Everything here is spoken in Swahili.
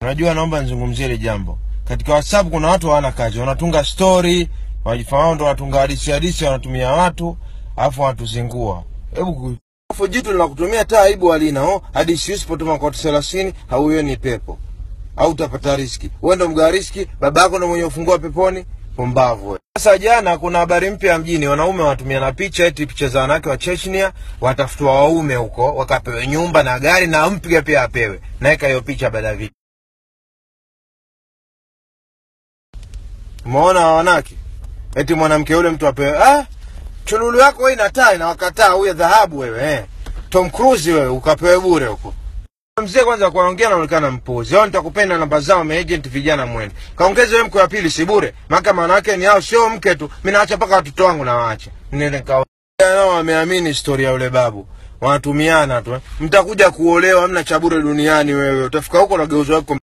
Unajua, naomba nizungumzie ile jambo. Katika WhatsApp kuna watu hawana kazi, wanatunga story, wajifanya ndo wanatunga hadithi wanatumia watu, alafu watuzingua. Hebu jitu la kutumia taa aibu alina hadithi usipotuma kwa 30 hauioni pepo. Au utapata riski. Wewe ndo mga riski, babako ndo mwenye ufungua peponi, pumbavu. Sasa jana kuna habari mpya mjini, wanaume watumia na picha eti picha za wanawake wa Chechnya, watafutwa waume huko, wakapewe nyumba na gari na mpige pia apewe. Naeka hiyo picha baada ya video. Umeona wanawake? Eti mwanamke yule mtu apewe, chululu yako wewe inataa na wakataa huyo dhahabu wewe, Tom Cruise wewe ukapewe bure huko. Mzee kwanza kuongea anaonekana mpuzi. Hao nitakupenda namba zao agent vijana mwende. Kaongeze wewe mko ya pili si bure. Maka manake ni hao sio mke tu. Mimi naacha paka watoto wangu na waache. Nene kao. Nao wameamini story ya yule babu. Wanatumiana tu. Mtakuja kuolewa hamna cha bure duniani wewe. Utafika huko na geuzo wako.